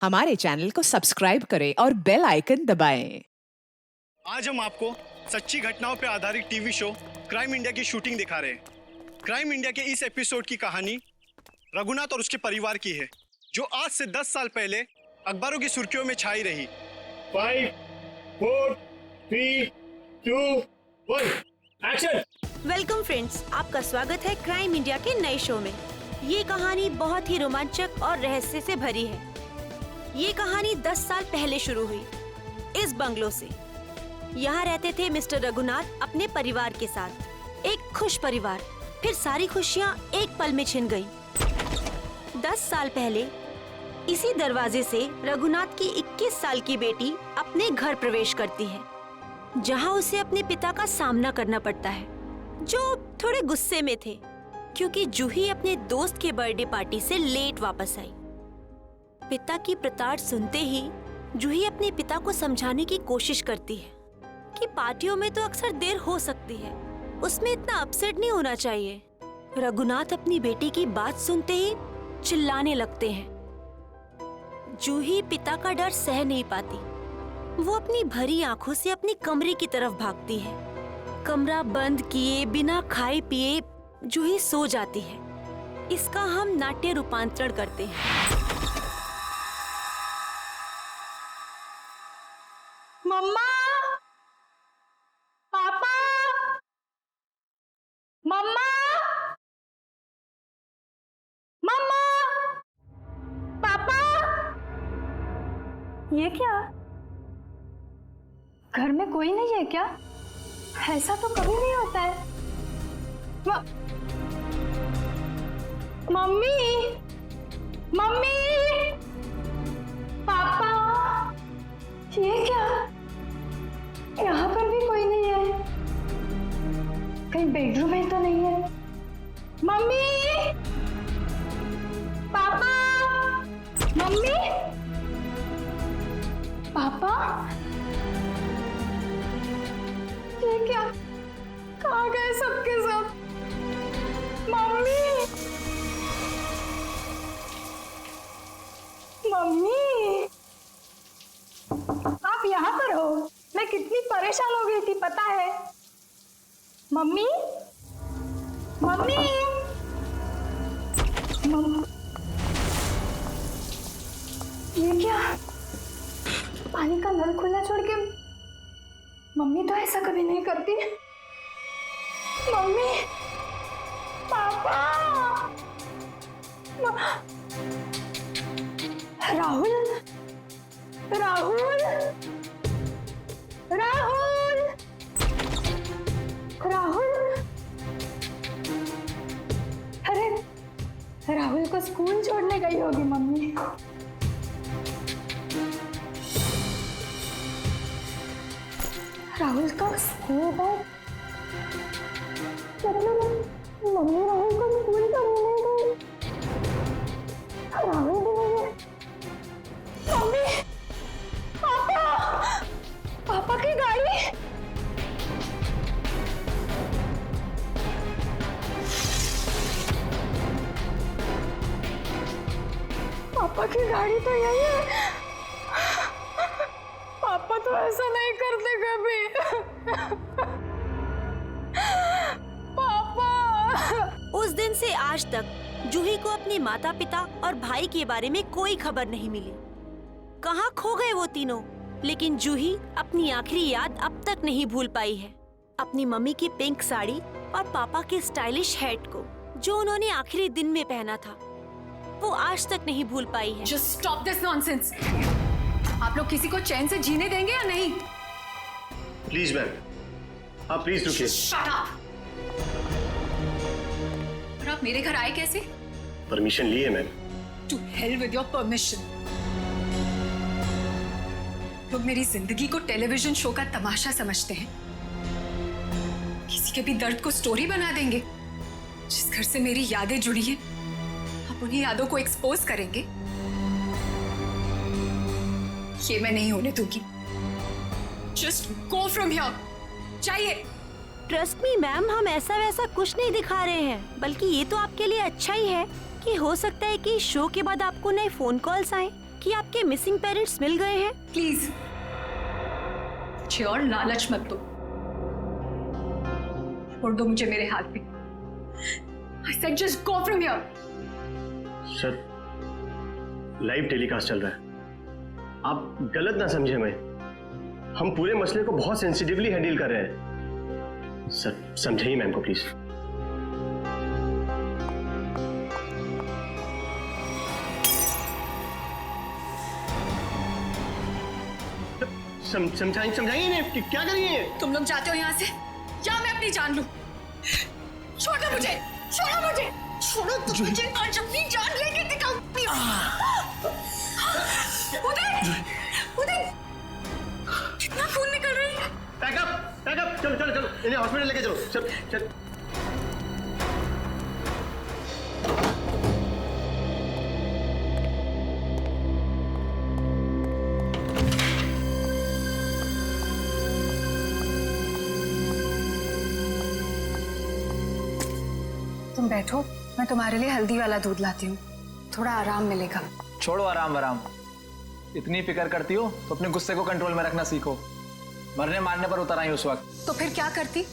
हमारे चैनल को सब्सक्राइब करें और बेल आइकन दबाएं। आज हम आपको सच्ची घटनाओं पर आधारित टीवी शो क्राइम इंडिया की शूटिंग दिखा रहे हैं। क्राइम इंडिया के इस एपिसोड की कहानी रघुनाथ और उसके परिवार की है, जो आज से 10 साल पहले अखबारों की सुर्खियों में छाई रही। 5, 4, 3, 2, 1, एक्शन। वेलकम फ्रेंड्स, आपका स्वागत है क्राइम इंडिया के नए शो में। ये कहानी बहुत ही रोमांचक और रहस्य से भरी है। ये कहानी 10 साल पहले शुरू हुई इस बंगलो से। यहाँ रहते थे मिस्टर रघुनाथ अपने परिवार के साथ। एक खुश परिवार। फिर सारी खुशियाँ एक पल में छिन गईं। 10 साल पहले इसी दरवाजे से रघुनाथ की 21 साल की बेटी अपने घर प्रवेश करती है, जहाँ उसे अपने पिता का सामना करना पड़ता है, जो थोड़े गुस्से में थे क्योंकि जूही अपने दोस्त के बर्थडे पार्टी से लेट वापस आई। पिता की प्रताड़ सुनते ही जूही अपने पिता को समझाने की कोशिश करती है कि पार्टियों में तो अक्सर देर हो सकती है, उसमें इतना अपसेट नहीं होना चाहिए। रघुनाथ अपनी बेटी की बात सुनते ही चिल्लाने लगते हैं। जूही पिता का डर सह नहीं पाती। वो अपनी भरी आंखों से अपने कमरे की तरफ भागती है। कमरा बंद किए बिना खाए पिए जूही सो जाती है। इसका हम नाट्य रूपांतरण करते हैं। मम्मा, पापा, मम्मा, मम्मा, पापा। ये क्या? घर में कोई नहीं है क्या? ऐसा तो कभी नहीं होता है। मम्मी, मम्मी, पापा, ये क्या? यहाँ पर भी कोई नहीं है। कहीं बेडरूम में तो नहीं है। मम्मी, पापा, मम्मी, पापा, ये क्या? कहाँ गए सबके सब? मम्मी, मम्मी, आप यहाँ पर हो? मैं कितनी परेशान हो गई थी पता है? मम्मी, मम्मी, ये क्या? पानी का नल खुला छोड़ के मम्मी तो ऐसा कभी नहीं करती। मम्मी, पापा, राहुल, राहुल, राहुल, राहुल। अरे राहुल को स्कूल छोड़ने गई होगी मम्मी। राहुल का स्कूल बैग, मतलब मम्मी राहुल को स्कूल छोड़ने गई। राहुल भी नहीं है। मम्मी, पापा, पापा की गाड़ी। पापा की गाड़ी तो यही है। पापा तो ऐसा नहीं करते कभी। पापा। उस दिन से आज तक जूही को अपने माता पिता और भाई के बारे में कोई खबर नहीं मिली। कहाँ खो गए वो तीनों? लेकिन जूही अपनी आखिरी याद अब तक नहीं भूल पाई है। अपनी मम्मी की पिंक साड़ी और पापा के स्टाइलिश हैट को, जो उन्होंने आखिरी दिन में पहना था, वो आज तक नहीं भूल पाई है। Just stop this nonsense. आप लोग किसी को चैन से जीने देंगे या नहीं? प्लीज मैम, आप प्लीज रुकिए। Shut up. और आप मेरे घर आए कैसे? परमिशन लिए ma'am. To hell with your permission. लोग मेरी जिंदगी को टेलीविजन शो का तमाशा समझते हैं। किसी के भी दर्द को स्टोरी बना देंगे। जिस घर से मेरी यादें जुड़ी हैं, आप उन्हीं यादों को एक्सपोज करेंगे। ये मैं नहीं होने दूंगी। Just go from here. चाहिए। ट्रस्ट मी मैम, हम ऐसा वैसा कुछ नहीं दिखा रहे हैं, बल्कि ये तो आपके लिए अच्छा ही है कि हो सकता है कि शो के बाद आपको नए फोन कॉल्स आए कि आपके मिसिंग पेरेंट्स मिल गए हैं। प्लीज मुझे और लालच मत दो, छोड़ दो मुझे मेरे हाथ पे। I said just go from here. Sir, live telecast चल रहा है, आप गलत ना समझे हमें। हम पूरे मसले को बहुत सेंसिटिवली हैंडल कर रहे हैं। सर समझाइए मैम को प्लीज। समझाइए ना, क्या करिए? तुम लोग जाते हो यहाँ से या मैं अपनी जान लूं? छोड़ो मुझे, छोड़ो मुझे, छोड़ो तुम मुझे, आज अपनी जान लेके दिखाऊंगी। उदय, उदय, कितना खून निकल रही है। पैकअप, चलो चलो चलो, इन्हें हॉस्पिटल लेके चलो। चल चल। तुम बैठो, मैं तुम्हारे लिए हल्दी वाला दूध लाती हूँ, थोड़ा आराम मिलेगा। छोड़ो आराम आराम, इतनी फिक्र करती हो तो अपने गुस्से को कंट्रोल में रखना सीखो। मरने मारने पर उतर आई उस वक्त। तो फिर क्या करती?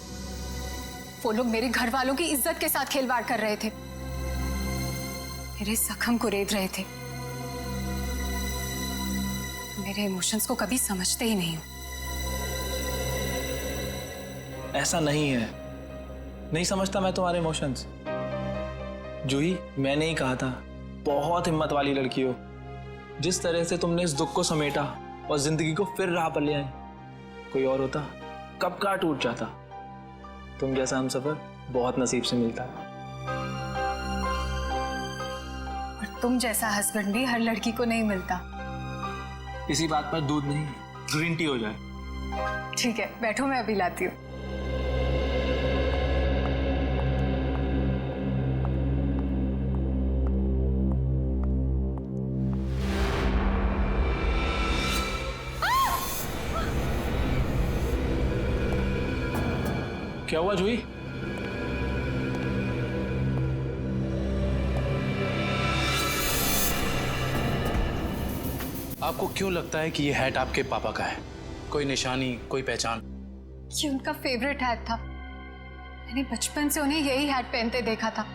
वो लोग मेरे घर वालों की इज्जत के साथ खिलवाड़ कर रहे थे, मेरे जख्म को रेत रहे थे। मेरे इमोशंस को कभी समझते ही नहीं हो। ऐसा नहीं है, नहीं समझता मैं तुम्हारे इमोशंस। जूही, मैंने ही कहा था, बहुत हिम्मत वाली लड़की हो। जिस तरह से तुमने इस दुख को समेटा और जिंदगी को फिर राह पर ले आई, कोई और होता कब का टूट जाता। तुम जैसा हमसफर बहुत नसीब से मिलता है। और तुम जैसा हस्बैंड भी हर लड़की को नहीं मिलता। इसी बात पर दूध नहीं, ग्रीन टी हो जाए। ठीक है, बैठो, मैं अभी लाती हूँ। क्या हुआ जूही? आपको क्यों लगता है कि ये हैट आपके पापा का है? कोई निशानी, कोई पहचान? ये उनका फेवरेट हैट था, मैंने बचपन से उन्हें यही हैट पहनते देखा था।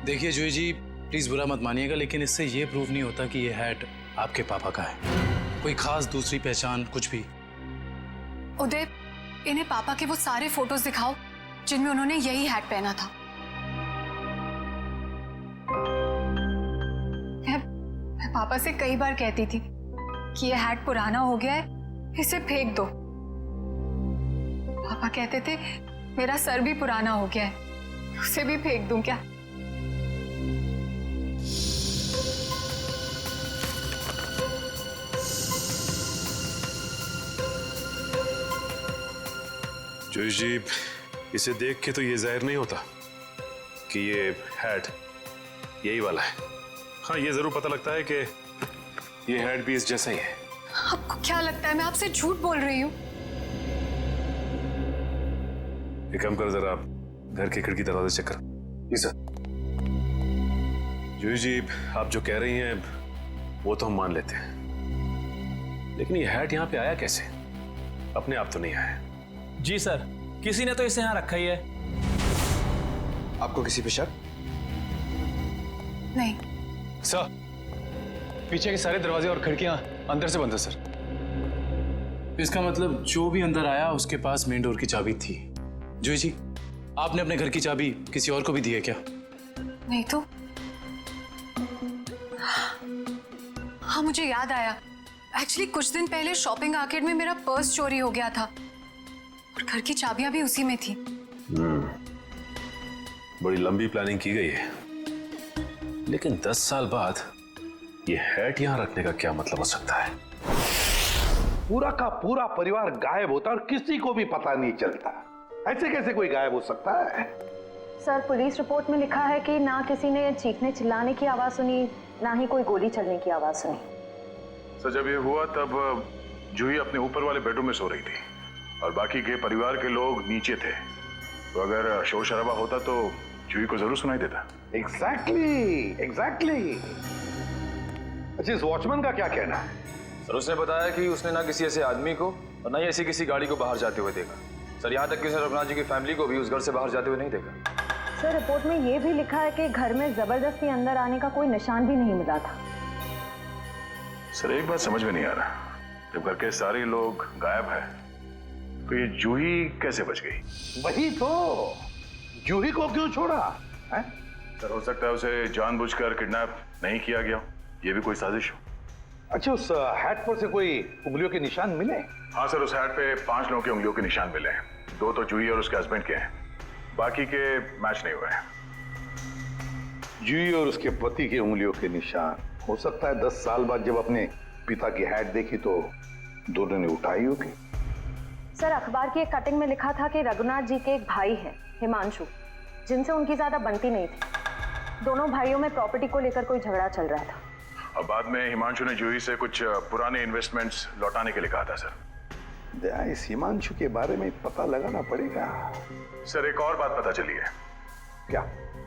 देखिए जूही जी, प्लीज बुरा मत मानिएगा, लेकिन इससे ये प्रूव नहीं होता कि ये हैट आपके पापा का है। कोई खास दूसरी पहचान, कुछ भी? उदय, इन्हें पापा के वो सारे फोटोज दिखाओ जिनमें उन्होंने यही हैट पहना था। मैं पापा से कई बार कहती थी कि ये हैट पुराना हो गया है, इसे फेंक दो। पापा कहते थे मेरा सर भी पुराना हो गया है, उसे भी फेंक दूं क्या? जूही जी, इसे देख के तो ये जाहिर नहीं होता कि ये हैट यही वाला है। हाँ, ये जरूर पता लगता है कि ये हैट भी इस जैसा ही है। आपको क्या लगता है मैं आपसे झूठ बोल रही हूँ? एक काम कर, जरा आप घर के खिड़की दरवाजे चेक कर। जी सर। जूही जी, आप जो कह रही हैं वो तो हम मान लेते हैं, लेकिन ये हैट यहाँ पे आया कैसे? अपने आप तो नहीं आया। जी सर, किसी ने तो इसे यहाँ रखा ही है। आपको किसी पे शक? नहीं सर, पीछे के सारे दरवाजे और खिड़कियां अंदर से बंद है सर। इसका मतलब जो भी अंदर आया उसके पास मेन डोर की चाबी थी। जूही जी, आपने अपने घर की चाबी किसी और को भी दी है क्या? नहीं तो। हाँ, मुझे याद आया, एक्चुअली कुछ दिन पहले शॉपिंग आर्केड में मेरा पर्स चोरी हो गया था और घर की चाबियां भी उसी में थी। बड़ी लंबी प्लानिंग की गई है, लेकिन 10 साल बाद ये हैट यहाँ रखने का क्या मतलब हो सकता है? पूरा का पूरा परिवार गायब होता और किसी को भी पता नहीं चलता। ऐसे कैसे कोई गायब हो सकता है? सर, पुलिस रिपोर्ट में लिखा है कि ना किसी ने चीखने चिल्लाने की आवाज सुनी, ना ही कोई गोली चलने की आवाज सुनी। सर, जब ये हुआ तब जूही अपने ऊपर वाले बेडरूम में सो रही थी और बाकी के परिवार के लोग नीचे थे। तो अगर शोर शराबा होता तो जूही को जरूर सुनाई देता। एग्जैक्टली। अच्छा, इस वॉचमैन का क्या कहना है? सर उसने बताया कि उसने ना किसी ऐसे आदमी को और ना ही ऐसी किसी गाड़ी को बाहर जाते हुए देखा। सर यहाँ तक कि उसने रघुनाथ जी की फैमिली को भी उस घर से बाहर जाते हुए नहीं देखा। सर रिपोर्ट में ये भी लिखा है कि घर में जबरदस्ती अंदर आने का कोई निशान भी नहीं मिला था। सर एक बात समझ में नहीं आ रहा, जब घर के सारे लोग गायब है तो ये जूही कैसे बच गई? वही तो, जूही को क्यों छोड़ा है? सर हो सकता है उसे जानबूझकर किडनैप नहीं किया गया, ये भी कोई साजिश हो। अच्छा, उस हैट पर से कोई उंगलियों के निशान मिले? हाँ सर, उस हैट पे 5 लोगों की उंगलियों के निशान मिले हैं। 2 तो जूही और उसके हस्बैंड के हैं, बाकी के मैच नहीं हुए हैं। जूही और उसके पति की उंगलियों के निशान। हो सकता है 10 साल बाद जब अपने पिता की हैट देखी तो दोनों ने उठाई होगी। सर अखबार की एक कटिंग में लिखा था कि रघुनाथ जी के एक भाई हैं, हिमांशु, जिनसे उनकी ज्यादा बनती नहीं थी। दोनों भाइयों में प्रॉपर्टी को लेकर कोई झगड़ा चल रहा था। और बाद में हिमांशु ने जूही से कुछ पुराने इन्वेस्टमेंट्स लौटाने के लिए कहा था। सर दया, इस हिमांशु के बारे में पता लगाना पड़ेगा। सर एक और बात पता चली है। क्या?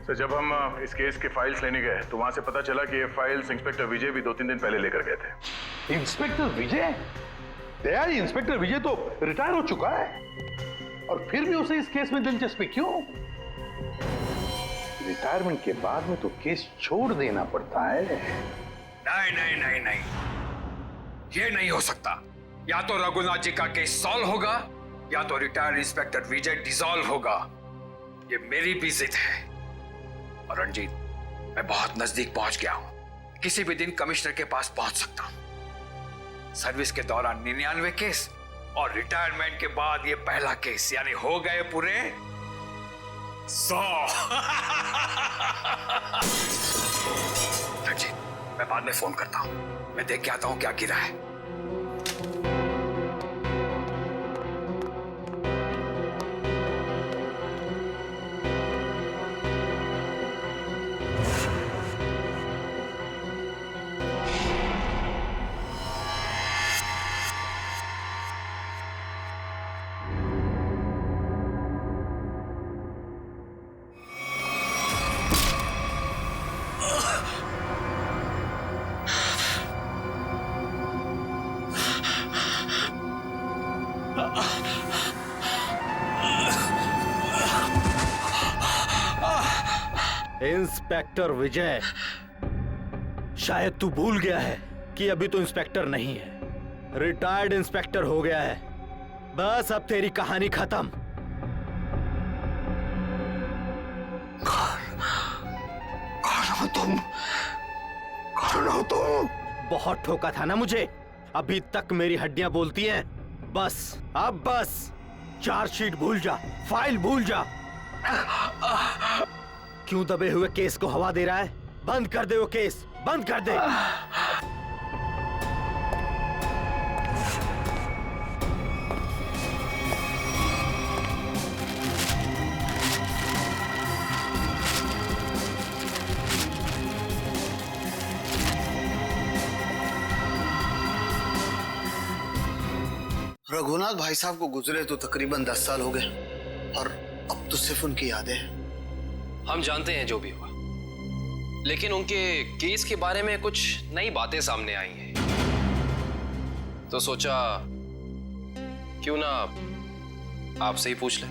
सर जब हम इस केस के फाइल्स लेने गए तो वहां से पता चला कि ये फाइल्स इंस्पेक्टर विजय भी 2-3 दिन पहले लेकर गए थे। इंस्पेक्टर विजय? दया, इंस्पेक्टर विजय तो रिटायर हो चुका है और फिर भी उसे इस केस में दिलचस्पी क्यों? रिटायरमेंट के बाद में तो केस छोड़ देना पड़ता है। नहीं, ये नहीं हो सकता। या तो रघुनाथ जी का केस सॉल्व होगा या तो रिटायर्ड इंस्पेक्टर विजय डिसॉल्व होगा। ये मेरी भी जिद है। और रंजीत, मैं बहुत नजदीक पहुंच गया हूं। किसी भी दिन कमिश्नर के पास पहुंच सकता हूं। सर्विस के दौरान 99 केस और रिटायरमेंट के बाद ये पहला केस, यानी हो गए पूरे 100। रंजीत, मैं बाद में फोन करता हूं। मैं देख के आता हूं क्या गिरा है। इंस्पेक्टर विजय, शायद तू भूल गया है कि अभी तो इंस्पेक्टर नहीं है, रिटायर्ड इंस्पेक्टर हो गया है। बस अब तेरी कहानी खत्म। कौन हो तुम? बहुत ठोका था ना मुझे, अभी तक मेरी हड्डियां बोलती हैं। बस अब बस चार्जशीट भूल जा, फाइल भूल जा। क्यों दबे हुए केस को हवा दे रहा है? बंद कर दे वो केस, बंद कर दे। रघुनाथ भाई साहब को गुजरे तो तकरीबन 10 साल हो गए और अब तो सिर्फ उनकी यादें हैं। हम जानते हैं जो भी हुआ, लेकिन उनके केस के बारे में कुछ नई बातें सामने आई हैं, तो सोचा क्यों ना आपसे ही पूछ लें।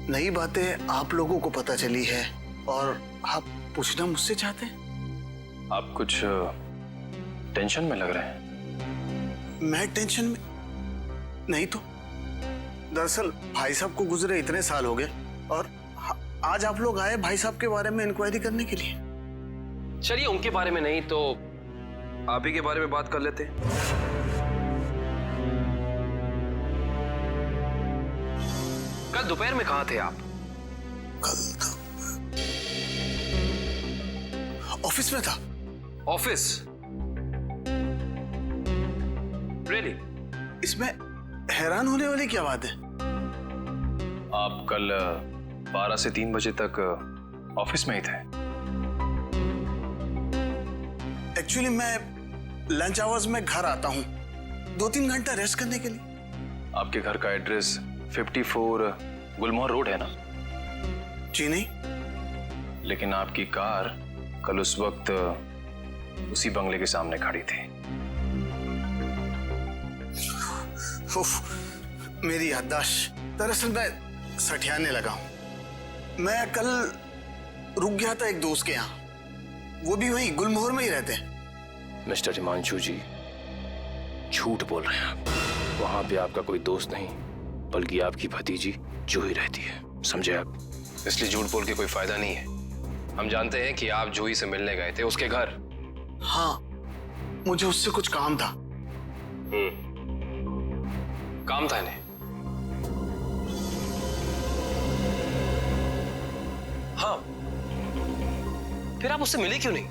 नई बातें आप लोगों को पता चली है और आप पूछना मुझसे चाहते हैं? आप कुछ टेंशन में लग रहे हैं। मैं टेंशन में नहीं तो। दरअसल भाई साहब को गुजरे इतने साल हो गए और आज आप लोग आए भाई साहब के बारे में इंक्वायरी करने के लिए। चलिए उनके बारे में नहीं तो आप ही के बारे में बात कर लेते हैं। कल दोपहर में कहां थे आप? कल ऑफिस में था। ऑफिस? रियली? इसमें हैरान होने वाली क्या बात है? आप कल 12 से 3 बजे तक ऑफिस में ही थे। एक्चुअली मैं लंच आवर्स में घर आता हूँ 2-3 घंटा रेस्ट करने के लिए। आपके घर का एड्रेस 54 गुलमोहर रोड है ना? जी नहीं। लेकिन आपकी कार कल उस वक्त उसी बंगले के सामने खड़ी थी। उफ, मेरी याददाश्त। दरअसल मैं सठियाने लगा हूं। मैं कल रुक गया था एक दोस्त के यहाँ, वो भी वहीं गुलमोहर में ही रहते हैं। मिस्टर हिमांशु जी, झूठ बोल रहे हैं आप। वहां पे आपका कोई दोस्त नहीं, बल्कि आपकी भतीजी जूही रहती है, समझे आप? इसलिए झूठ बोल के कोई फायदा नहीं है। हम जानते हैं कि आप जूही से मिलने गए थे उसके घर। हाँ, मुझे उससे कुछ काम था। काम था इन्हें? हाँ, फिर आप उससे मिले क्यों नहीं?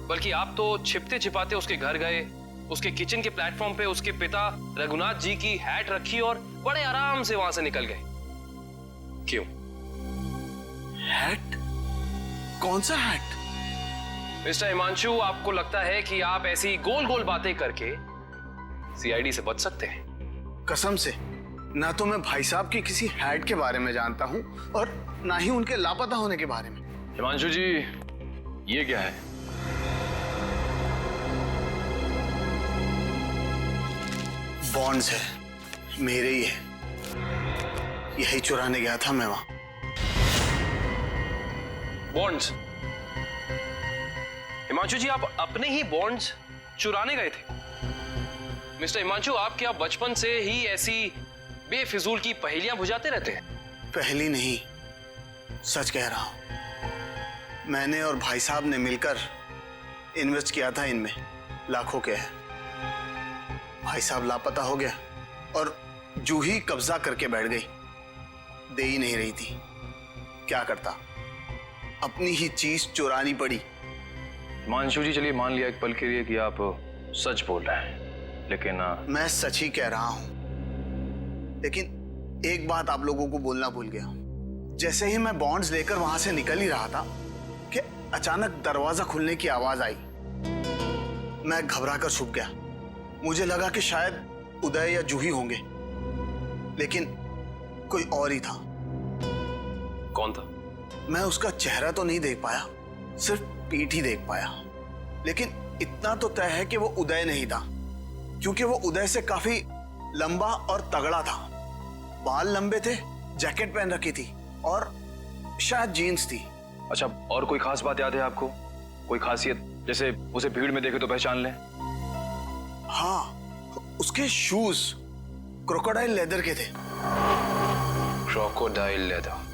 बल्कि आप तो छिपते छिपाते उसके घर गए, उसके किचन के प्लेटफॉर्म पे उसके पिता रघुनाथ जी की हैट रखी और बड़े आराम से वहां से निकल गए। क्यों? हैट? कौन सा हैट? मिस्टर हिमांशु, आपको लगता है कि आप ऐसी गोल गोल बातें करके सीआईडी से बच सकते हैं? कसम से, ना तो मैं भाई साहब की किसी हैट के बारे में जानता हूं और ना ही उनके लापता होने के बारे में। हिमांशु जी, ये क्या है? बॉन्ड्स है, मेरे ही है। यही चुराने गया था मैं वहां। बॉन्ड्स? हिमांशु जी, आप अपने ही बॉन्ड्स चुराने गए थे? मिस्टर हिमांशु, आप क्या बचपन से ही ऐसी बेफिजूल की पहेलियां बुझाते रहते हैं? पहली नहीं, सच कह रहा हूं। मैंने और भाई साहब ने मिलकर इन्वेस्ट किया था इनमें, लाखों के है। भाई साहब लापता हो गया और जूही कब्जा करके बैठ गई, दे ही नहीं रही थी। क्या करता, अपनी ही चीज चुरानी पड़ी। हिमांशु जी, चलिए मान लिया एक पल के लिए कि आप सच बोल रहे हैं, लेकिन मैं सच ही कह रहा हूं, लेकिन एक बात आप लोगों को बोलना भूल गया। जैसे ही मैं बॉन्ड्स लेकर वहां से निकल ही रहा था कि अचानक दरवाजा खुलने की आवाज आई। मैं घबरा कर छुप गया। मुझे लगा कि शायद उदय या जूही होंगे, लेकिन कोई और ही था। कौन था? मैं उसका चेहरा तो नहीं देख पाया, सिर्फ पीठ ही देख पाया। लेकिन इतना तो तय है कि वो उदय नहीं था, क्योंकि वो उदय से काफी लंबा और तगड़ा था। बाल लंबे थे, जैकेट पहन रखी थी और शायद जीन्स थी। अच्छा, और कोई खास बात याद है आपको? कोई खासियत, जैसे उसे भीड़ में देखे तो पहचान लें? हाँ, उसके शूज क्रोकोडाइल लेदर के थे। Crocodile leather?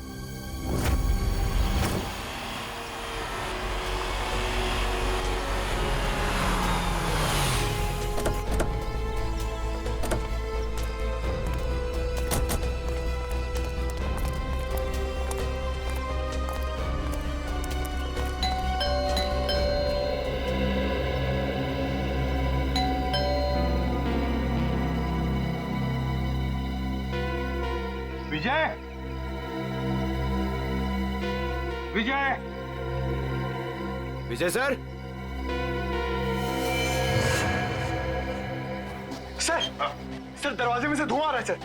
Vijay, Vijay, Vijay sir. Sir दरवाजे में से धुआं आ रहा है सर।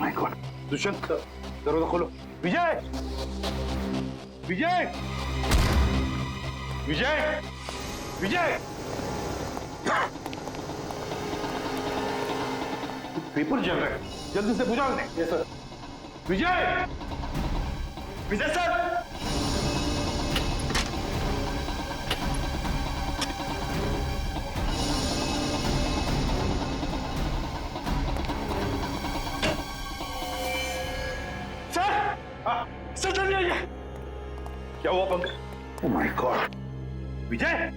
माय गॉड, दुष्यंत दरवाजा खोलो। विजय, विजय, विजय, विजय, पेपर जल रहा है, जल्दी से बुझा दें। Yes sir. Vijay, Vijay sir, sir जल्दी आइए। क्या हुआ Pankaj? Oh my god, Vijay,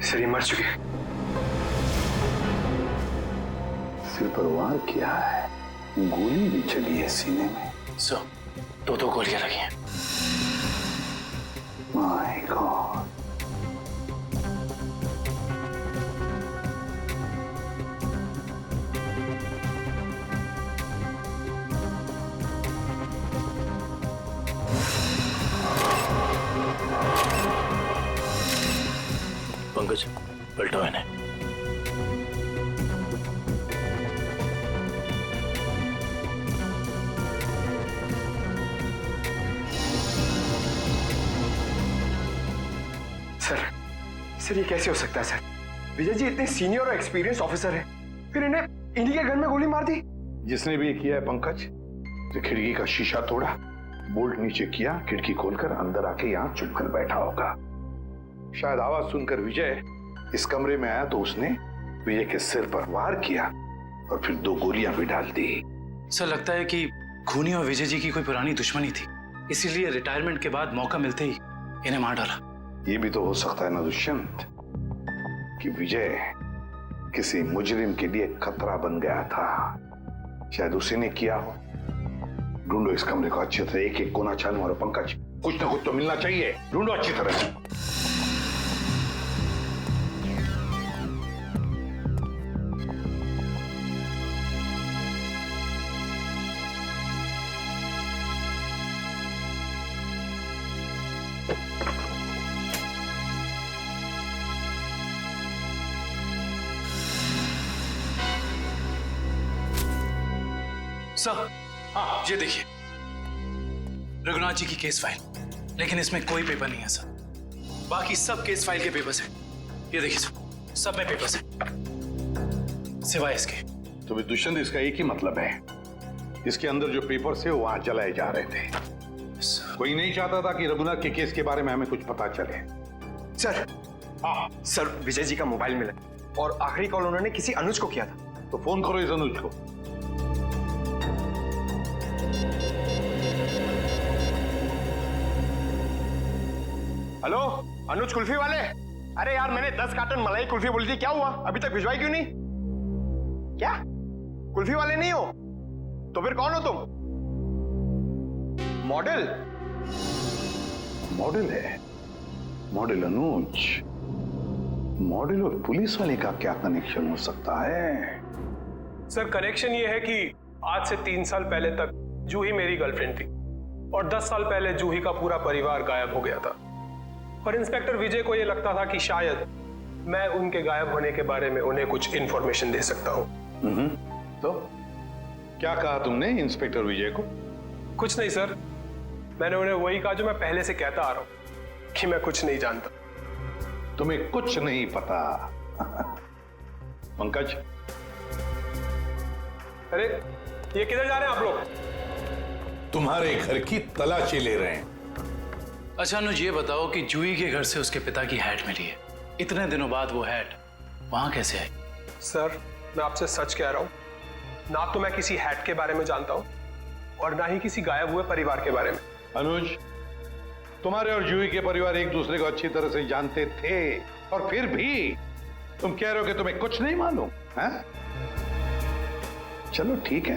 sir ये मर चुके। सिर पर वार किया है, गोली भी चली है सीने में। सर, दो गोलियां लगी हैं। माय गॉड, पंकज सर ये कैसे हो सकता है सर? विजय जी इतने सीनियर और एक्सपीरियंस ऑफिसर हैं, फिर इन्हें इन्हीं के घर में गोली मार दी। जिसने भी किया है पंकज, जो खिड़की का शीशा तोड़ा, बोल्ट नीचे किया, खिड़की खोलकर अंदर आके यहाँ चुप कर बैठा होगा। शायद आवाज सुनकर विजय इस कमरे में आया तो उसने विजय के सिर पर वार किया और फिर 2 गोलियां भी डाल दी। सर लगता है कि खूनी और विजय जी की कोई पुरानी दुश्मनी थी, इसीलिए रिटायरमेंट के बाद मौका मिलते ही इन्हें मार डाला। ये भी तो हो सकता है ना दुष्यंत कि विजय किसी मुजरिम के लिए खतरा बन गया था, शायद उसी ने किया हो। ढूंढो इस कमरे को अच्छी तरह, एक एक कोना छानो और पंकज कुछ ना कुछ तो मिलना चाहिए, ढूंढो अच्छी तरह से। सर हाँ ये देखिए, रघुनाथ जी की केस फाइल, लेकिन इसमें कोई पेपर नहीं है सर। बाकी सब केस फाइल के पेपर्स हैं। ये देखिए सर, सब में पेपर्स हैं सिवाय इसके। तो भी दुष्यंत, इसका एक ही मतलब है, इसके अंदर जो पेपर्स है वो वहां जलाए जा रहे थे। कोई नहीं चाहता था कि रघुनाथ के केस के बारे में हमें कुछ पता चले। सर हाँ सर, विजय जी का मोबाइल मिला और आखिरी कॉल उन्होंने किसी अनुज को किया था। तो फोन करो इस अनुज को। हेलो अनुज कुल्फी वाले, अरे यार मैंने 10 कार्टन मलाई कुल्फी बोली थी, क्या हुआ? अभी तक भिजवाई क्यों नहीं? क्या कुल्फी वाले नहीं हो? तो फिर कौन हो तुम? मॉडल? मॉडल है? मॉडल अनुज? मॉडल और पुलिस वाले का क्या कनेक्शन हो सकता है? सर कनेक्शन ये है कि आज से 3 साल पहले तक जूही मेरी गर्लफ्रेंड थी और 10 साल पहले जूही का पूरा परिवार गायब हो गया था। और इंस्पेक्टर विजय को यह लगता था कि शायद मैं उनके गायब होने के बारे में उन्हें कुछ इंफॉर्मेशन दे सकता हूं। तो क्या कहा तुमने इंस्पेक्टर विजय को? कुछ नहीं सर, मैंने उन्हें वही कहा जो मैं पहले से कहता आ रहा हूं कि मैं कुछ नहीं जानता। तुम्हें कुछ नहीं पता? पंकज, अरे ये किधर जा रहे हैं आप लोग? तुम्हारे घर की तलाशी ले रहे हैं। अच्छा अनुज, ये बताओ कि जूही के घर से उसके पिता की हैट मिली है, इतने दिनों बाद वो हैट वहां कैसे आई? सर मैं आपसे सच कह रहा हूं, ना तो मैं किसी हैट के बारे में जानता हूं और ना ही किसी गायब हुए परिवार के बारे में। अनुज, तुम्हारे और जूही के परिवार एक दूसरे को अच्छी तरह से जानते थे और फिर भी तुम कह रहे हो कि तुम्हें कुछ नहीं मालूम है? चलो ठीक है,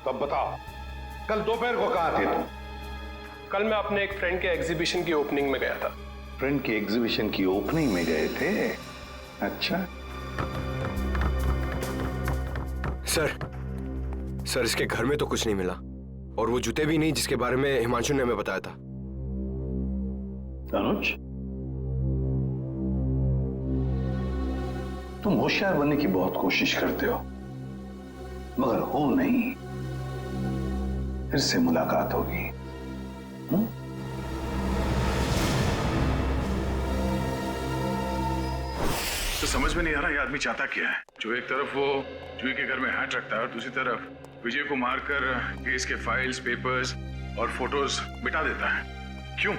तो अब बताओ कल दोपहर को कहां थे तुम? कल मैं अपने एक फ्रेंड के एग्जीबिशन की ओपनिंग में गया था। फ्रेंड की एग्जीबिशन की ओपनिंग में गए थे? अच्छा। सर इसके घर में तो कुछ नहीं मिला और वो जूते भी नहीं जिसके बारे में हिमांशु ने हमें बताया था। अनुज, तुम होशियार बनने की बहुत कोशिश करते हो, मगर हो नहीं। फिर से मुलाकात होगी। तो समझ में नहीं आ रहा ये आदमी चाहता क्या है। जो एक तरफ वो जूही के घर में हैट रखता है और दूसरी तरफ विजय को मारकर केस के फाइल्स, पेपर्स और फोटोज मिटा देता है। क्यों?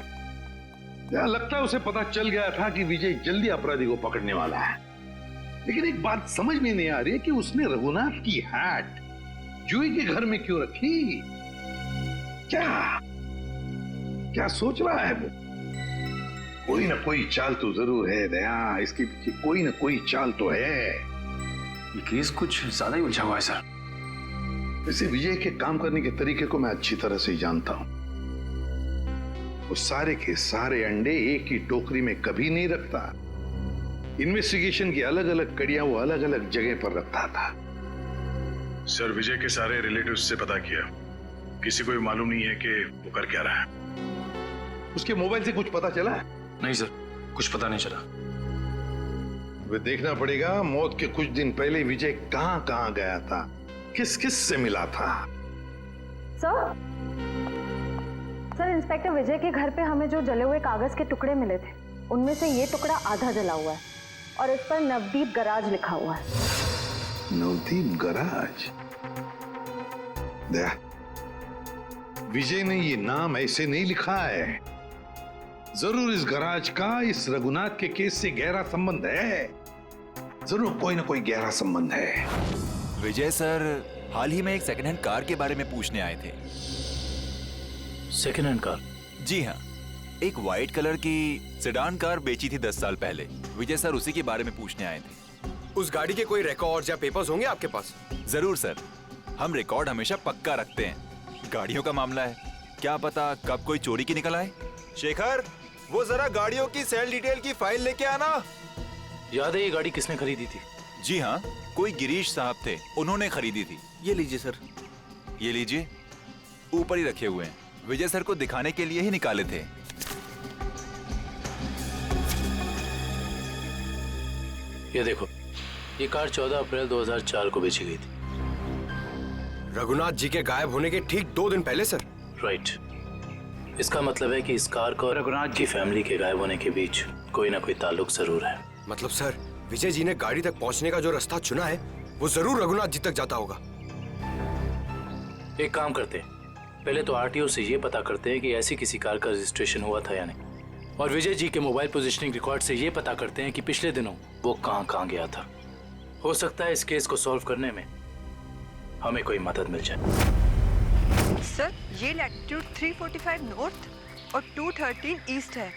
लगता है उसे पता चल गया था कि विजय जल्दी अपराधी को पकड़ने वाला है, लेकिन एक बात समझ में नहीं आ रही है कि उसने रघुनाथ की हैट जूही के घर में क्यों रखी? क्या सोच रहा है वो? कोई ना कोई चाल तो जरूर है दया, इसके पीछे कोई ना कोई चाल तो है। ये केस कुछ ज्यादा ही उलझा हुआ है सर। वैसे विजय के काम करने के तरीके को मैं अच्छी तरह से जानता हूं। वो सारे के सारे अंडे एक ही टोकरी में कभी नहीं रखता। इन्वेस्टिगेशन की अलग अलग कड़ियां वो अलग अलग जगह पर रखता था। सर विजय के सारे रिलेटिव्स से पता किया, किसी को भी मालूम नहीं है कि वो कर क्या रहा है। उसके मोबाइल से कुछ पता चला? नहीं सर, कुछ पता नहीं चला। वे देखना पड़ेगा मौत के कुछ दिन पहले विजय कहां कहां गया था, किस किस से मिला था। सर इंस्पेक्टर विजय के घर पे हमें जो जले हुए कागज के टुकड़े मिले थे उनमें से ये टुकड़ा आधा जला हुआ है और इस पर नवदीप गराज लिखा हुआ है। नवदीप गराज? दया, विजय ने ये नाम ऐसे नहीं लिखा है। जरूर इस गराज का इस रघुनाथ के केस से गहरा संबंध है। जरूर कोई ना कोई गहरा संबंध है। विजय सर हाल ही में एक सेकंड हैंड कार के बारे में पूछने आए थे। Second hand car? जी हाँ, एक व्हाइट कलर की सेडान कार बेची थी 10 साल पहले। विजय सर उसी के बारे में पूछने आए थे। उस गाड़ी के कोई रिकॉर्ड या पेपर्स होंगे आपके पास? जरूर सर, हम रिकॉर्ड हमेशा पक्का रखते हैं। गाड़ियों का मामला है, क्या पता कब कोई चोरी की निकल आए। शेखर, वो जरा गाड़ियों की सेल डिटेल की फाइल लेके आना। याद है ये गाड़ी किसने खरीदी थी? जी हाँ, कोई गिरीश साहब थे, उन्होंने खरीदी थी। ये लीजिए सर। ये लीजिए, ऊपर ही रखे हुए हैं। विजय सर को दिखाने के लिए ही निकाले थे। ये देखो, ये कार 14 अप्रैल 2004 को बेची गई थी। रघुनाथ जी के गायब होने के ठीक 2 दिन पहले सर? राइट। इसका मतलब है कि इस कार को रघुनाथ की फैमिली के गायब होने के बीच कोई ना कोई ताल्लुक जरूर है। मतलब सर, विजय जी ने गाड़ी तक पहुंचने का जो रास्ता चुना है वो जरूर रघुनाथ जी तक जाता होगा। एक काम करते हैं, पहले तो आरटीओ से ये पता करते हैं कि ऐसी किसी कार का रजिस्ट्रेशन हुआ था या नहीं, और विजय जी के मोबाइल पोजीशनिंग रिकॉर्ड से ये पता करते हैं कि पिछले दिनों वो कहाँ गया था। हो सकता है इस केस को सॉल्व करने में हमें कोई मदद मिल जाए। सर, ये लैटिट्यूड 345 नॉर्थ और 213 ईस्ट है।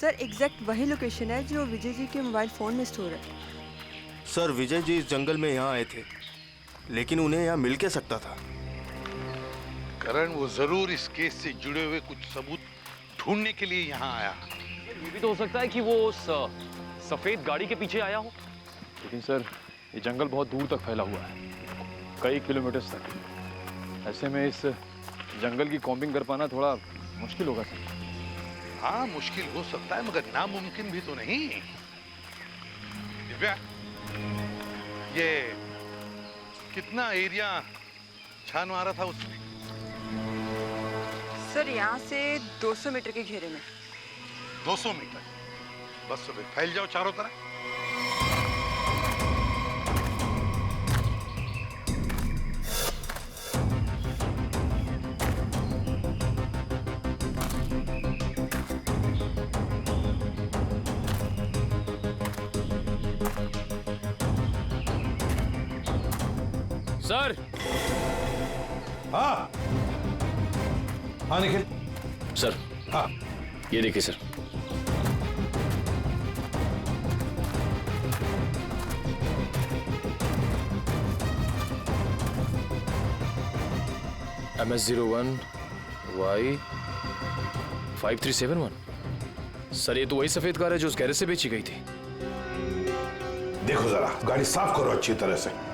सर, एग्जैक्ट वही लोकेशन है जो विजय जी के मोबाइल फोन में स्टोर है। सर, विजय जी इस जंगल में यहाँ आए थे, लेकिन उन्हें यहाँ मिल के सकता था। करण, वो जरूर इस केस से जुड़े हुए कुछ सबूत ढूंढने के लिए यहाँ आया। ये भी तो हो सकता है कि वो उस सफेद गाड़ी के पीछे आया हो। लेकिन सर, ये जंगल बहुत दूर तक फैला हुआ है, कई किलोमीटर तक। ऐसे में इस जंगल की कॉम्बिंग कर पाना थोड़ा मुश्किल होगा सर। हाँ, मुश्किल हो सकता है, मगर नामुमकिन भी तो नहीं। दिव्या, ये कितना एरिया छान मारा था उसने? सर, यहाँ से 200 मीटर के घेरे में। 200 मीटर? बस फिर फैल जाओ चारों तरफ। सर। हाँ हाँ निखिल। सर, हाँ, ये देखिए सर। MS01 Y 5371। सर, ये तो वही सफेद कार है जो उस गैरेज से बेची गई थी। देखो जरा, गाड़ी साफ करो अच्छी तरह से।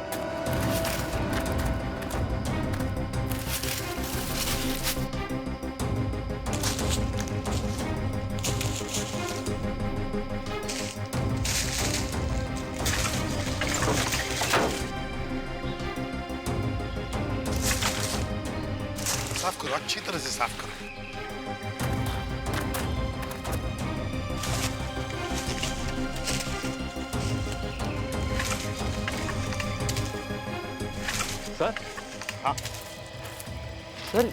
साफ करो, अच्छी तरह से साफ करो। सर। हाँ। सर,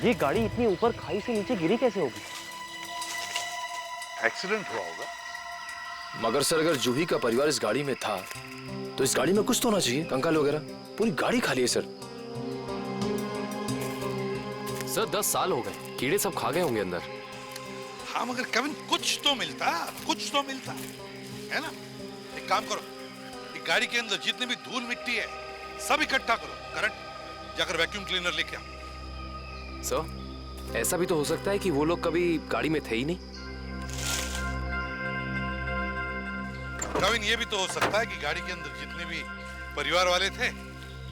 ये गाड़ी इतनी ऊपर खाई से नीचे गिरी कैसे होगी? एक्सीडेंट हुआ होगा। मगर सर, अगर जूही का परिवार इस गाड़ी में था तो इस गाड़ी में कुछ तो होना चाहिए, कंकाल वगैरह। पूरी गाड़ी खाली है सर। सर, 10 साल हो गए, कीड़े सब खा गए होंगे अंदर। हाँ, मगर केविन कुछ तो मिलता, कुछ तो मिलता है ना। एक काम करो, ये गाड़ी के अंदर जितने भी धूल मिट्टी है सब इकट्ठा करो। करण, जाकर वैक्यूम क्लीनर लेके आओ। सर, ऐसा भी तो हो सकता है कि वो लोग कभी गाड़ी में थे ही नहीं। केविन, ये भी तो हो सकता है कि गाड़ी के अंदर जितने भी परिवार वाले थे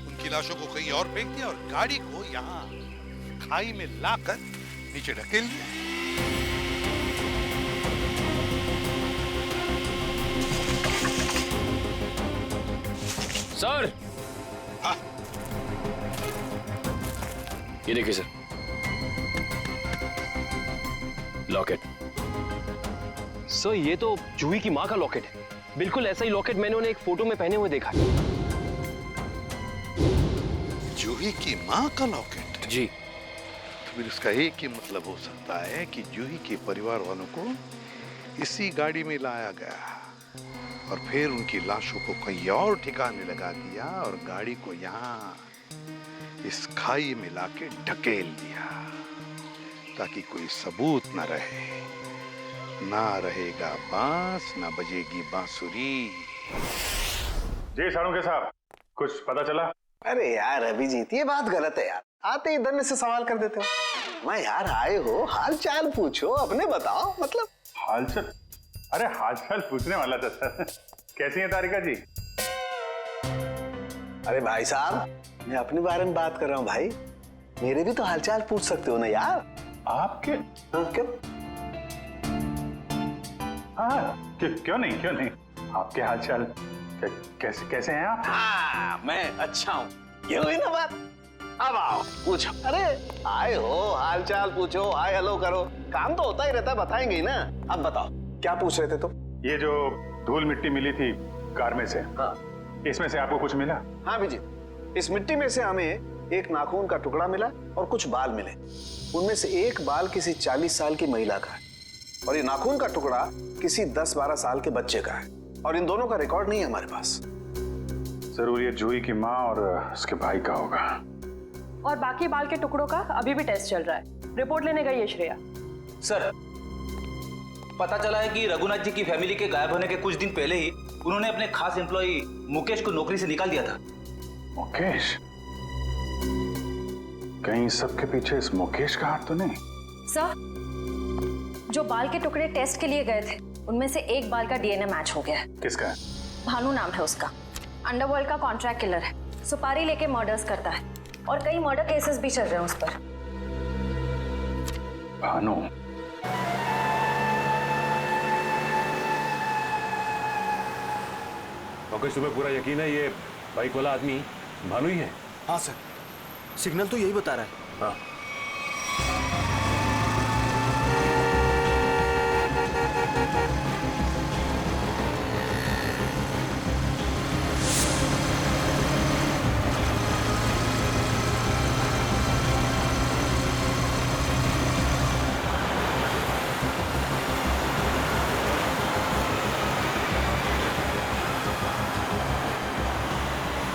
उनकी लाशों को कहीं और फेंक दिया और गाड़ी को यहाँ खाई में लाकर नीचे ढकेल दिया। सर। हाँ। ये देखिए सर, लॉकेट। सर ये तो जूही की माँ का लॉकेट है। बिल्कुल ऐसा ही लॉकेट मैंने उन्हें एक फोटो में पहने हुए देखा है। जूही की माँ का लॉकेट? जी। फिर इसका एक ही मतलब हो सकता है कि जूही के परिवार वालों को इसी गाड़ी में लाया गया और फिर उनकी लाशों को कहीं और ठिकाने लगा दिया और गाड़ी को यहाँ इस खाई में लाके ढकेल दिया ताकि कोई सबूत न रहे। ना रहेगा बांस, ना बजेगी बांसुरी। जी साळुंखे साहब, कुछ पता चला? अरे यार अभिजीत, ये बात गलत है यार। आते ही धन्य से सवाल कर देते हो। मैं यार आए हो, हाल चाल पूछो, अपने बताओ। मतलब हालचाल? अरे हालचाल पूछने वाला था सर। कैसी है तारिका जी? अरे भाई साहब, मैं अपने बारे में बात कर रहा हूँ भाई। मेरे भी तो हालचाल पूछ सकते हो ना यार। आपके? हाँ, क्यों? हाँ, क्यों नहीं। आपके हालचाल कैसे हैं आप? हाँ, मैं अच्छा हूँ। ये हुई ना बात। अब आओ पूछो। अरे आए हो, हाल चाल पूछो, हाय हेलो करो। काम तो होता ही रहता है, बताएंगे ही ना। अब बताओ क्या पूछ रहे थे तुम? ये जो धूल मिट्टी मिली थी कार में से, हाँ, इसमें से आपको कुछ मिला? हाँ अभिजीत, इस मिट्टी में से हमें एक नाखून का टुकड़ा मिला और कुछ बाल मिले। उनमें से एक बाल किसी 40 साल की महिला का है और ये नाखून का टुकड़ा किसी 10-12 साल के बच्चे का है। और इन दोनों का रिकॉर्ड नहीं है हमारे पास। जरूर ये जूही की माँ और उसके भाई का होगा। और बाकी बाल के टुकड़ों का अभी भी टेस्ट चल रहा है। रिपोर्ट लेने गई है श्रेया। सर, पता चला है कि रघुनाथ जी की फैमिली के गायब होने के कुछ दिन पहले ही उन्होंने अपने खास एम्प्लॉय मुकेश को नौकरी से निकाल दिया था। मुकेश? कहीं सबके पीछे इस मुकेश का हाथ तो नहीं? सर, जो बाल के टुकड़े टेस्ट के लिए गए थे उनमें से एक बाल का डीएनए मैच हो गया है। किसका? भानु नाम है उसका। अंडरवर्ल्ड का कॉन्ट्रैक्ट किलर है। सुपारी लेके मर्डर्स करता है और कई मर्डर केसेस भी चल रहे हैं उस पर। भानु? मुकेश, तुम्हें पूरा यकीन है ये बाइक वाला आदमी भानु ही है? हाँ सर, सिग्नल तो यही बता रहा है। हाँ।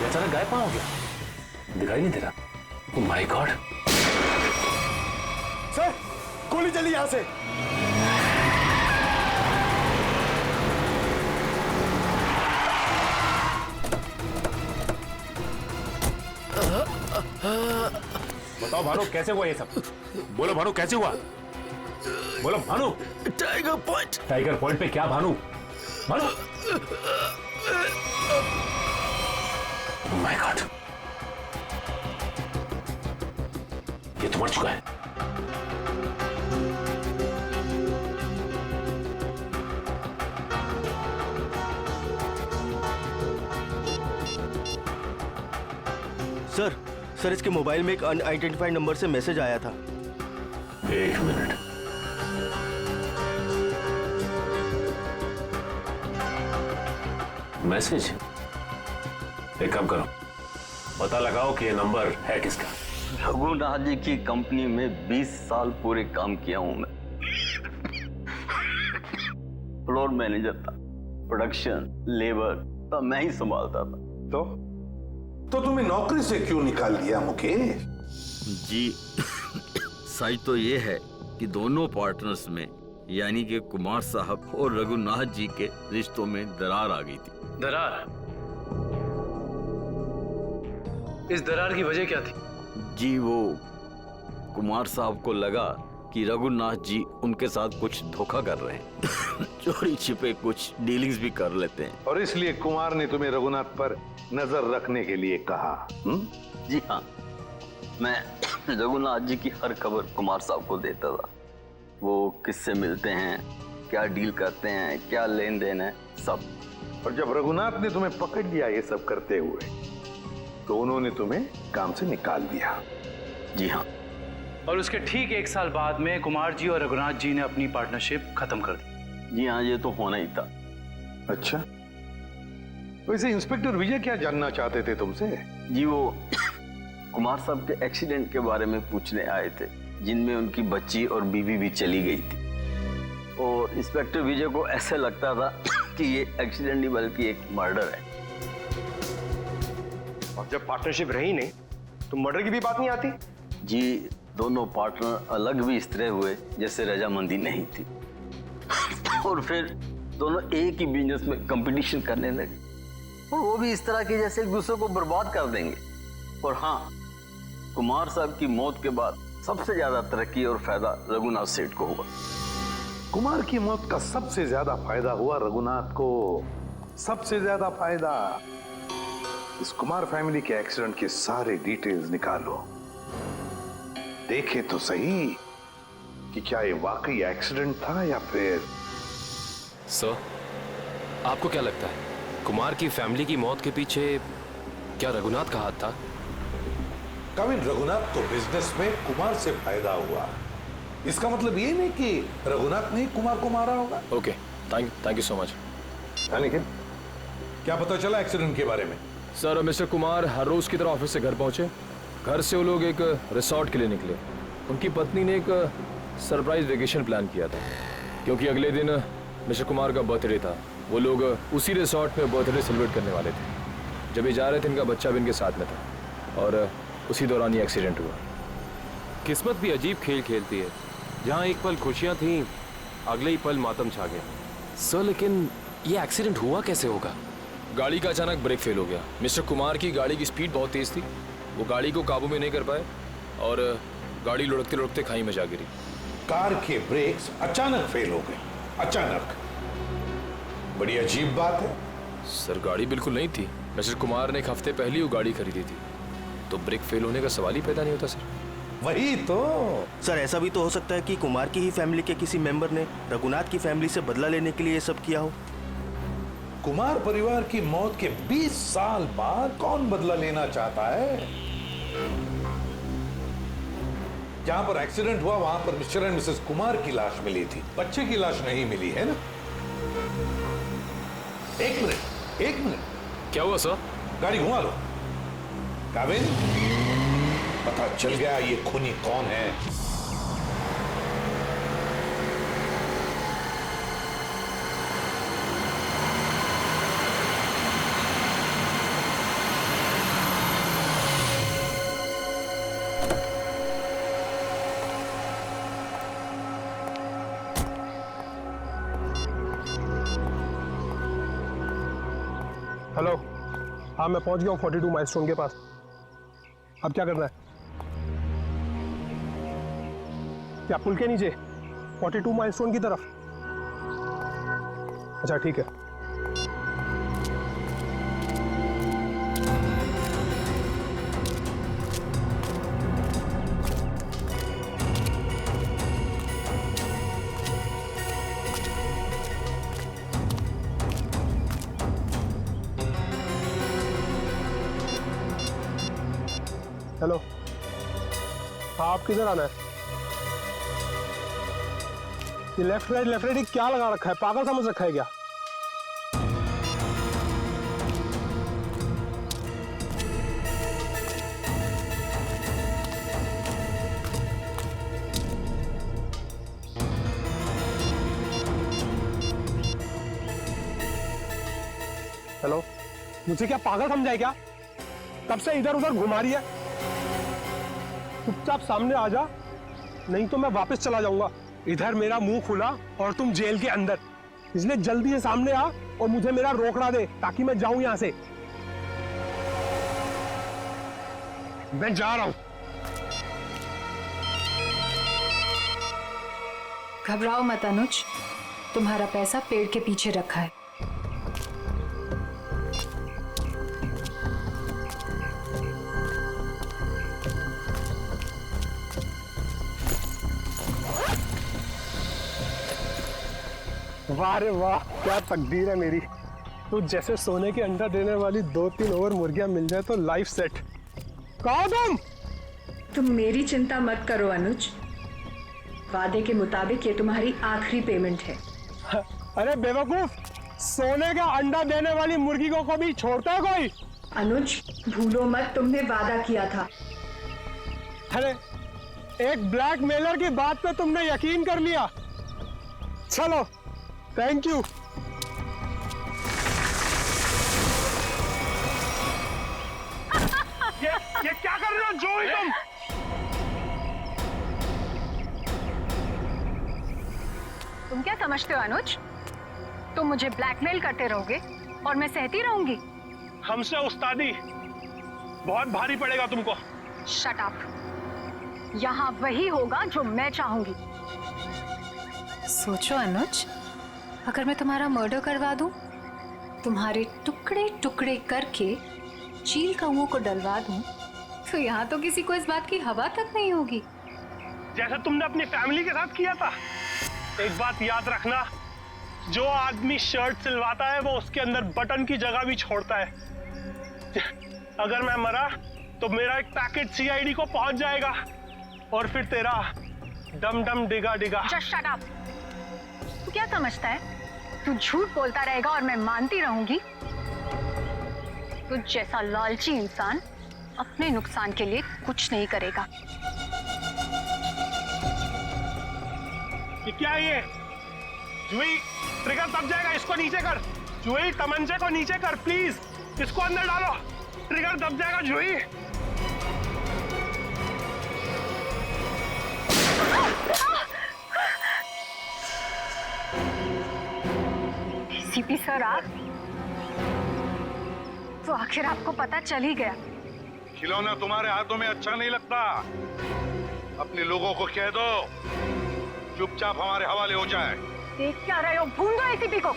अचानक गायब कहाँ हो गया? दिखाई नहीं दे रहा। ओह माय गॉड! सर, गोली चली यहां से। बताओ भानु, कैसे हुआ ये सब? बोलो भानु, कैसे हुआ? बोलो Bhanu. Tiger point. Tiger point पे क्या भानु? भानु! ओह माय गॉड! ये तो मर चुका है। सर, इसके मोबाइल में एक अनआइडेंटिफाइड नंबर से मैसेज आया था। एक मिनट। मैसेज? एक काम करो, पता लगाओ कि ये नंबर है किसका। रघुनाथ जी की कंपनी में 20 साल पूरे काम किया हूं मैं। फ्लोर मैनेजर था, प्रोडक्शन, लेबर सब मैं ही संभालता था। तो तुम्हें नौकरी से क्यों निकाल दिया मुकेश? जी सच तो ये है कि दोनों पार्टनर्स में यानी कि कुमार साहब और रघुनाथ जी के रिश्तों में दरार आ गई थी। दरार? इस दरार की वजह क्या थी? जी वो कुमार साहब को लगा कि रघुनाथ जी उनके साथ कुछ धोखा कर रहे हैं। चोरी छिपे कुछ डीलिंग्स भी कर लेते हैं। और इसलिए कुमार ने तुम्हें रघुनाथ पर नजर रखने के लिए कहा? जी हाँ, मैं रघुनाथ जी की हर खबर कुमार साहब को देता था। वो किससे मिलते हैं, क्या डील करते हैं, क्या लेन देन है, सब। और जब रघुनाथ ने तुम्हें पकड़ लिया ये सब करते हुए, तो उन्होंने तुम्हें काम से निकाल दिया। जी हाँ। और उसके ठीक 1 साल बाद में कुमार जी और रघुनाथ जी ने अपनी पार्टनरशिप खत्म कर दी। जी हाँ, ये तो होना ही था। अच्छा, वैसे इंस्पेक्टर विजय क्या जानना चाहते थे तुमसे? जी वो कुमार साहब के एक्सीडेंट के बारे में पूछने आए थे, जिनमें उनकी बच्ची और बीवी भी चली गई थी। और इंस्पेक्टर विजय को ऐसा लगता था कि ये एक्सीडेंट नहीं बल्कि एक मर्डर है। और जब पार्टनरशिप रही नहीं तो मर्डर की भी बात नहीं आती? जी दोनों पार्टनर अलग भी इस तरह हुए जैसे रजामंदी नहीं थी। और फिर दोनों एक ही बिजनेस में कंपटीशन करने लगे, और वो भी इस तरह के जैसे एक दूसरे को बर्बाद कर देंगे। और हाँ, कुमार साहब की मौत के बाद सबसे ज्यादा तरक्की और फायदा रघुनाथ सेठ को हुआ। कुमार की मौत का सबसे ज्यादा फायदा हुआ रघुनाथ को। सबसे ज्यादा फायदा। इस कुमार फैमिली के एक्सीडेंट के सारे डिटेल्स निकालो, देखे तो सही कि क्या ये वाकई एक्सीडेंट था या फिर। सर, आपको क्या लगता है कुमार की फैमिली की मौत के पीछे क्या रघुनाथ का हाथ था? कविन, रघुनाथ को बिजनेस में कुमार से फायदा हुआ, इसका मतलब ये नहीं कि रघुनाथ ने कुमार को मारा होगा। Okay, thank you so much. लेकिन क्या पता चला एक्सीडेंट के बारे में? सर, मिस्टर कुमार हर रोज की तरह ऑफिस से घर पहुंचे। घर से वो लोग एक रिसोर्ट के लिए निकले। उनकी पत्नी ने एक सरप्राइज वेकेशन प्लान किया था, क्योंकि अगले दिन मिस्टर कुमार का बर्थडे था। वो लोग उसी रिसोर्ट में बर्थडे सेलिब्रेट करने वाले थे। जब ये जा रहे थे, इनका बच्चा भी इनके साथ में था, और उसी दौरान ये एक्सीडेंट हुआ। किस्मत भी अजीब खेल खेलती है, जहाँ एक पल खुशियाँ थीं, अगले ही पल मातम छा गया। सर, लेकिन ये एक्सीडेंट हुआ कैसे होगा? गाड़ी का अचानक ब्रेक फेल हो गया। मिस्टर कुमार की गाड़ी की स्पीड बहुत तेज थी, वो गाड़ी को काबू में नहीं कर पाए और गाड़ी लुढ़कते लुढ़कते खाई में जा गिरी। कार के ब्रेक्स अचानक फेल हो गए। अचानक, बड़ी अजीब बात है। सर, गाड़ी बिल्कुल नहीं थी। मिस्टर कुमार ने एक हफ्ते पहले ही वो गाड़ी खरीदी थी, तो ब्रेक फेल होने का सवाल ही पैदा नहीं होता। सर, वही तो। सर, ऐसा भी तो हो सकता है कि कुमार की ही फैमिली के किसी मेंबर ने रघुनाथ की फैमिली से बदला लेने के लिए ये सब किया हो। कुमार परिवार की मौत के 20 साल बाद कौन बदला लेना चाहता है? जहां पर एक्सीडेंट हुआ वहां पर मिस्टर एंड मिसेस कुमार की लाश मिली थी, बच्चे की लाश नहीं मिली है ना? एक मिनट। क्या हुआ सर? गाड़ी घुमा लो। काविन, पता चल गया ये खूनी कौन है। हेलो, हाँ मैं पहुंच गया हूँ 42 माइलस्टोन के पास। अब क्या करना है? क्या पुल के नीचे 42 माइलस्टोन की तरफ? अच्छा ठीक है। हेलो, हाँ आप किधर आना है? ये लेफ्ट राइट क्या लगा रखा है? पागल समझ रखा है क्या? हेलो, मुझे क्या पागल समझा है क्या? तब से इधर उधर घुमा रही है। चुपचाप सामने आ जा, नहीं तो मैं वापस चला जाऊंगा। इधर मेरा मुंह खुला और तुम जेल के अंदर, इसलिए जल्दी से सामने आ और मुझे मेरा रोकड़ा दे ताकि मैं जाऊं यहां से। मैं जा रहा हूं। घबराओ मत अनुज, तुम्हारा पैसा पेड़ के पीछे रखा है। वाह रे वाह, क्या तकदीर है मेरी। तो जैसे सोने के अंडा देने वाली 2-3 और मुर्गियां मिल जाए तो लाइफ सेट। कहो तुम मेरी चिंता मत करो अनुज, वादे के मुताबिक ये तुम्हारी आखिरी पेमेंट है। अरे बेवकूफ, सोने का अंडा देने वाली मुर्गी को कभी छोड़ता है कोई? अनुज भूलो मत, तुमने वादा किया था। अरे एक ब्लैकमेलर की बात पे तुमने यकीन कर लिया। चलो, थैंक यू। ये क्या कर रहे हो जोई तुम? तुम क्या समझते हो अनुज? तुम मुझे ब्लैकमेल करते रहोगे और मैं सहती रहूंगी? हमसे उस्तादी बहुत भारी पड़ेगा तुमको। Shut up. यहाँ वही होगा जो मैं चाहूंगी। सोचो अनुज, अगर मैं तुम्हारा मर्डर करवा दूं, तुम्हारे टुकड़े टुकड़े करके चील कौओं को डलवा दूं, तो यहाँ तो किसी को इस बात की हवा तक नहीं होगी। जैसे तुमने अपनी फैमिली के साथ किया था। एक बात याद रखना, जो आदमी शर्ट सिलवाता है वो उसके अंदर बटन की जगह भी छोड़ता है। अगर मैं मरा तो मेरा एक पैकेट सीआईडी को पहुंच जाएगा और फिर तेरा डम डम डिगा डिगा। Just shut up। तू क्या समझता है? तू झूठ बोलता रहेगा और मैं मानती रहूंगी? तुझ जैसा लालची इंसान अपने नुकसान के लिए कुछ नहीं करेगा। ये क्या है ये? जुई, ट्रिगर दब जाएगा, इसको नीचे कर। जुई, तमंचे को नीचे कर प्लीज, इसको अंदर डालो, ट्रिगर दब जाएगा जुई। सीपी सर, आप तो आखिर आपको पता चल ही गया। खिलौना तुम्हारे हाथों में अच्छा नहीं लगता। अपने लोगों को कह दो चुपचाप हमारे हवाले हो जाए। देख क्या रहे हो? भून दो एसीपी को।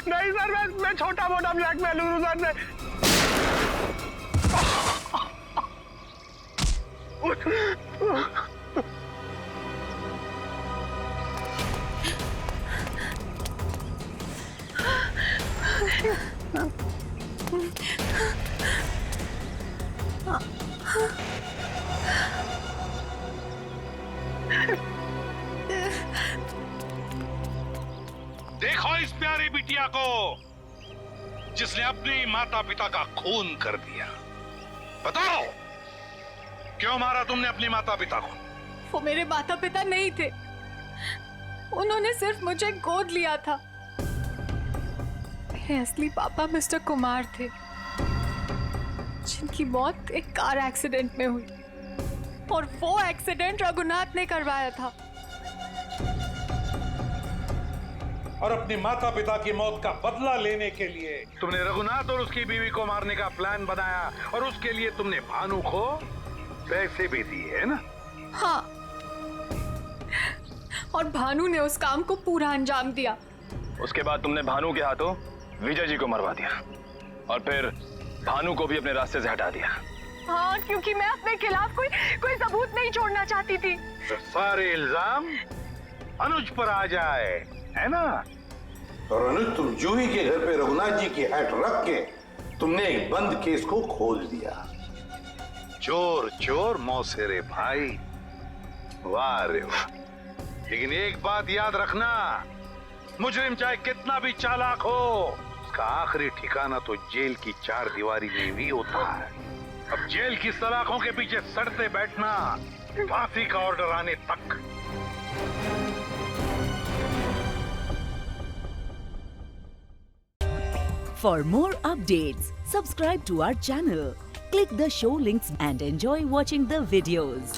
नहीं सर, मैं छोटा मोटा ब्लैकमेल हूँ सर। देखो इस प्यारी बिटिया को जिसने अपने माता पिता का खून कर दिया। बताओ क्यों मारा तुमने अपने माता पिता को? वो मेरे माता पिता नहीं थे, उन्होंने सिर्फ मुझे गोद लिया था। मेरे असली पापा मिस्टर कुमार थे, जिनकी मौत एक कार एक्सीडेंट में हुई, और वो एक्सीडेंट रघुनाथ ने करवाया था। और अपने माता पिता की मौत का बदला लेने के लिए तुमने रघुनाथ और उसकी बीवी को मारने का प्लान बनाया, और उसके लिए तुमने भानु को पैसे भी दिए, है ना? हाँ, और भानु ने उस काम को पूरा अंजाम दिया। उसके बाद तुमने भानु के हाथों विजय जी को मरवा दिया और फिर भानु को भी अपने रास्ते से हटा दिया। हाँ, क्योंकि मैं अपने खिलाफ कोई सबूत नहीं छोड़ना चाहती थी। तो सारे इल्जाम अनुज पर आ जाए, है ना? और अनुज, तुम जूही के घर पे रघुनाथ जी की हैट रख के तुमने एक बंद केस को खोल दिया। चोर चोर मौसेरे भाई, वाह रे वाह। लेकिन एक बात याद रखना, मुजरिम चाहे कितना भी चालाक हो, उसका आखिरी ठिकाना तो जेल की चार दीवारी में भी होता है। अब जेल की सलाखों के पीछे सड़ते बैठना फांसी का ऑर्डर आने तक। For more updates, subscribe to our channel, click the show links and enjoy watching the videos.